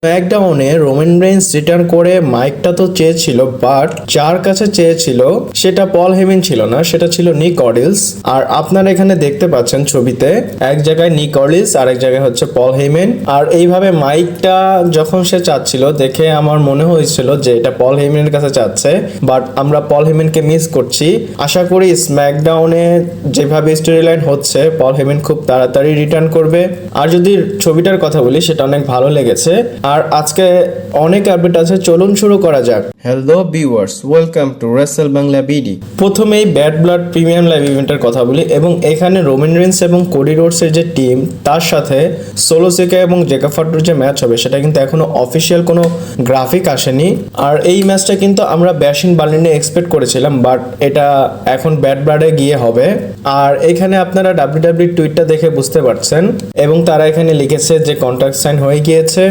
স্ম্যাকডাউনে Roman Reigns return করে মাইকটা তো চেয়েছিল, বাট যার কাছে চেয়েছিল সেটা পল হেমেন ছিল না, সেটা ছিল নিক অডিলস। আর আপনারা এখানে দেখতে পাচ্ছেন ছবিতে এক জায়গায় নিক অডিলস আর এক জায়গায় হচ্ছে পল হেমেন। আর এইভাবে মাইকটা যখন সে চাচ্ছিল দেখে আমার মনে হয়েছিল যে এটা পল হেমেনের কাছে চাচ্ছে, বাট আমরা পল হেমেনকে মিস করছি। আশা করি স্ম্যাকডাউনে যেভাবে স্টোরি লাইন হচ্ছে পল হেমেন খুব তাড়াতাড়ি রিটার্ন করবে। আর যদি ছবিটার কথা বলি সেটা অনেক ভালো লেগেছে। আর আজকে অনেক আপডেট আছে, চলুন শুরু করা যাক। Hello viewers, welcome to Rachel Bangla BD. প্রথমেই ব্যাড ব্লাড প্রিমিয়াম লাইভ ইভেন্টের কথা বলি এবং এখানে রোমান রেইন্স এবং কোডি রোডসের যে টিম তার সাথে সোলো সিকা এবং জেকা ফাটুর যে ম্যাচ হবে সেটা কিন্তু এখনো অফিসিয়াল কোনো গ্রাফিক আসেনি। আর এই ম্যাচটা কিন্তু আমরা ব্যাশিন বার্লিনে এক্সপেক্ট করেছিলাম, বাট এটা এখন ব্যাড ব্লাডে গিয়ে হবে। আর এখানে আপনারা ডাব্লিউডাব্লিউ টুইটটা দেখে বুঝতে পারছেন এবং তারা এখানে লিখেছে যে কন্ট্রাক্ট সাইন হয়ে গিয়েছে।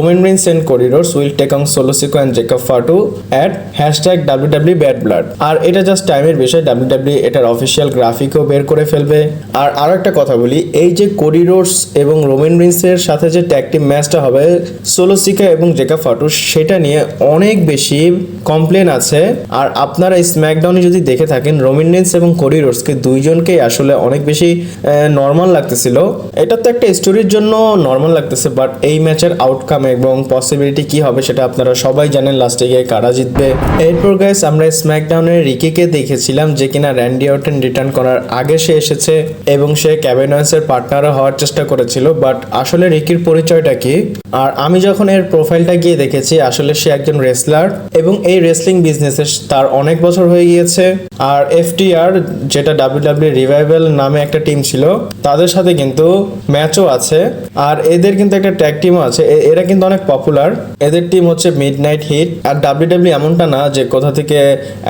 Roman Reigns and Cody Rhodes will take on Solo Sikoa and Jacob Fatu at #WWE Bad Blood। আর এটা জাস্ট টাইমের বিষয়, WWE এটার অফিসিয়াল গ্রাফিকও বের করে ফেলবে। আর আরো একটা কথা বলি, এই যে কোডি রোডস এবং রোমান রিন্স এর সাথে যে ট্যাগ টিম ম্যাচটা হবে সোলো সিকা এবং জেকা ফাটু, সেটা নিয়ে অনেক বেশি কমপ্লেন আছে। আর আপনারা স্ম্যাকডাউনে যদি দেখে থাকেন রোমান রিন্স এবং কোডি রোডসকে দুইজনকেই আসলে অনেক বেশি নর্মাল লাগতেছিল। এটা তো একটা স্টোরির জন্য নর্মাল লাগতেছে, বাট এই ম্যাচের আউটকাম এবং পসিবিলিটি কি হবে সেটা আপনারা সবাই জানেন, লাস্টে গিয়ে কারা জিতবে। এরপর গাইস আমরা স্ম্যাকডাউনের রিকিকে দেখেছিলাম যে কিনা র্যান্ডি অর্টন রিটার্ন করার আগে সে এসেছে এবং সে কেভিন ওয়েন্সের পার্টনারও হওয়ার চেষ্টা করেছিল, বাট আসলে রিকির পরিচয়টা কি? আর আমি যখন এর প্রোফাইলটা গিয়ে দেখেছি আসলে সে একজন রেসলার এবং এই রেসলিং বিজনেসে তার অনেক বছর হয়ে গিয়েছে। আর FTR যেটা WWE রিভাইভাল নামে একটা টিম ছিল তাদের সাথে কিন্তু ম্যাচও আছে। আর এদের কিন্তু একটা ট্যাগ টিমও আছে, এরা কিন্তু অনেক পপুলার। এদের টিম হচ্ছে মিডনাইট হিট। আর WWE এমনটা না যে কোথা থেকে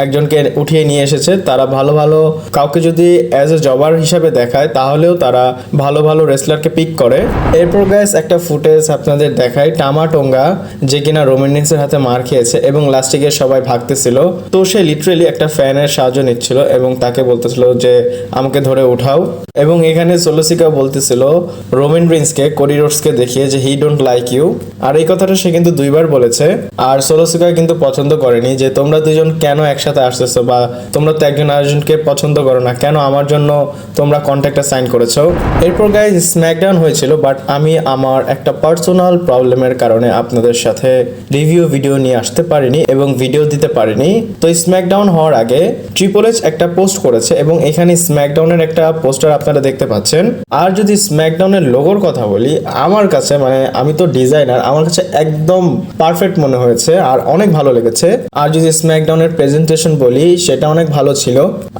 একজনকে উঠিয়ে নিয়ে এসেছে, তারা ভালো ভালো কাউকে যদি অ্যাজ এ জবার হিসাবে দেখায় তাহলেও তারা ভালো ভালো রেসলারকে পিক করে। এরপর গাইস একটা ফুটেজ আপনাদের দেখায় টামা টোঙ্গা যে কিনা রোমান রিন্সের হাতে মার খেয়েছে এবং লাস্টে গিয়ে সবাই ভাগতেছিল, তো সে লিটারেলি একটা ফ্যানের সাহায্য নিচ্ছিল এবং তাকে বলতেছিল যে আমাকে ধরে উঠাও। এবং এখানে সোলো সিকা বলতেছিল রোমান রিন্সকে কোডি রোডসকে দেখিয়ে যে হি ডোন্ট লাইক ইউ। আর এই কথাটা সে কিন্তু দুইবার বলেছে। আর সোলো সিকা কিন্তু পছন্দ করেনি যে তোমরা দুজন কেন একসাথে আসতেছো, বা তোমরা তো একজন আরেকজনকে পছন্দ করো না, কেন আমার জন্য তোমরা কন্ট্রাক্টটা সাইন করেছো। এরপর গাইজ স্ম্যাকডাউন হয়েছিল, বাট আমি আমার একটা পার্সোনাল প্রবলেমের কারণে আপনাদের সাথে রিভিউ ভিডিও নিয়ে আসতে পারিনি এবং ভিডিও দিতে পারিনি। তো স্ম্যাকডাউন হওয়ার আগে ট্রিপল এইচ একটা পোস্ট করেছে এবং এখানে স্ম্যাকডাউনের একটা পোস্টার আপনারা দেখতে পাচ্ছেন। আর যদি স্ম্যাকডাউনের লোগোর কথা বলি, আমার কাছে মানে আমি তো ডিজাইনার, আমার কাছে একদম পারফেক্ট মনে হয়েছে আর অনেক ভালো লেগেছে। আর যদি স্ম্যাকডাউনের প্রেজেন্টেশন বলি সেটা অনেক ভালো ছিল।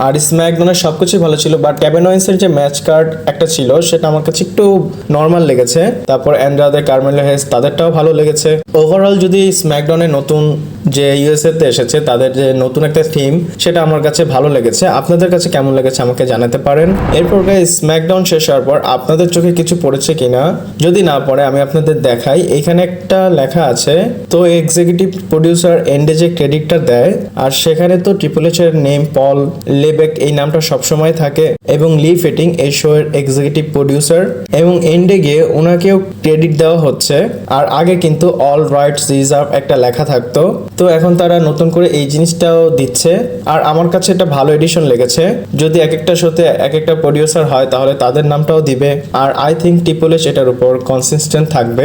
আর স্ম্যাকডাউনের সবকিছু ভালো ছিল, বাট কেভিন ওয়েন্সের যে ম্যাচ কার্ড একটা ছিল সেটা আমার কাছে একটু নর্মাল লেগেছে। তারপর অ্যান্ড্রাদে, কার্মেলো হেস তাদেরটাও ভালো লেগেছে। ওভারঅল যদি স্ম্যাকডাউনের নতুন যে USA তে এসেছে তাদের যে নতুন একটা থিম সেটা আমার কাছে ভালো লেগেছে। আপনাদের কাছে কেমন লেগেছে আমাকে জানাতে পারেন। এরপর গাইস স্ম্যাকডাউন শেষ হওয়ার পর আপনাদের চোখে কিছু পড়েছে কিনা, যদি না পড়ে আমি আপনাদের দেখাই। এখানে একটা লেখা আছে, তো এক্সিকিউটিভ প্রডিউসার এন্ডে যে ক্রেডিটটা দেয় আর সেখানে তো ট্রিপল এইচ এর নেম পল লেবেক এই নামটা সবসময় থাকে এবং লি ফিটিং এই শো এর এক্সিকিউটিভ প্রডিউসার এবং এন্ডে গিয়ে ওনাকেও ক্রেডিট দেওয়া হচ্ছে। আর আগে কিন্তু অল রাইটস রিজার্ভ একটা লেখা থাকতো, তো এখন তারা নতুন করে এই জিনিসটাও দিচ্ছে। আর আমার কাছে এটা ভালো এডিশন লেগেছে। যদি এক একটা শোতে এক একটা প্রডিউসার হয় তাহলে তাদের নামটাও দিবে। আর আই থিঙ্ক ট্রিপল এইচ এটার উপর কনসিস্টেন্ট থাকবে।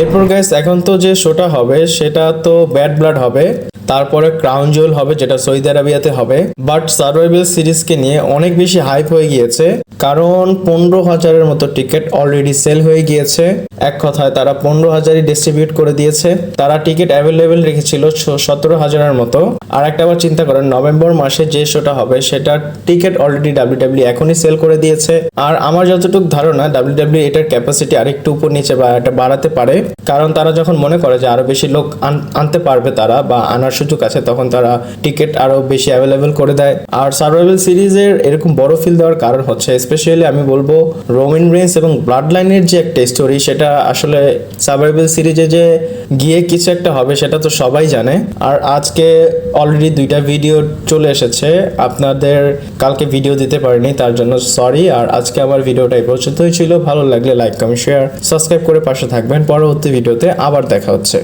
এরপর গাইস এখন তো যে শোটা হবে সেটা তো ব্যাড ব্লাড হবে, তারপরে ক্রাউন জুয়েল হবে যেটা সৌদি আরবিয়াতে হবে। বাট সার্ভাইভাল সিরিজকে নিয়ে অনেক বেশি হাইপ হয়ে গিয়েছে, কারণ 15,000-এর মতো টিকিট অলরেডি সেল হয়ে গিয়েছে। এক কথায় তারা 15,000-ই ডিস্ট্রিবিউট করে দিয়েছে। তারা টিকিট অ্যাভেলেবেল রেখেছিল 17,000-এর মতো। আর একটা বার চিন্তা করেন, নভেম্বর মাসে যে শোটা হবে সেটার টিকিট অলরেডি WWE এখনই সেল করে দিয়েছে। আর আমার যতটুকু ধারণা WWE এটার ক্যাপাসিটি আরেকটু উপর নিচে বা এটা বাড়াতে পারে, কারণ তারা যখন মনে করে যে আরো বেশি লোক আনতে পারবে তারা বা আনার সুযোগ আছে তখন তারা টিকিট আরো বেশি অ্যাভেলেবেল করে দেয়। আর সার্ভাইভাল সিরিজের এরকম বড় ফিল দেওয়ার কারণ হচ্ছে স্পেশালি আমি বলবো রোমান রেন্স এবং ব্লাড লাইনের যে একটা স্টোরি, সেটা আসলে সার্ভাইভাল সিরিজে যে গিয়ে কিছু একটা হবে সেটা তো সবাই জানে। আর আজকে অলরেডি 2টা ভিডিও চলে এসেছে, আপনাদের কালকে ভিডিও দিতে পারিনি, তার জন্য সরি। আর আজকে আমার ভিডিওটা এই পর্যন্তই ছিল। ভালো লাগলে লাইক কমেন্ট শেয়ার সাবস্ক্রাইব করে পাশে থাকবেন। পরবর্তী ভিডিওতে আবার দেখা হচ্ছে।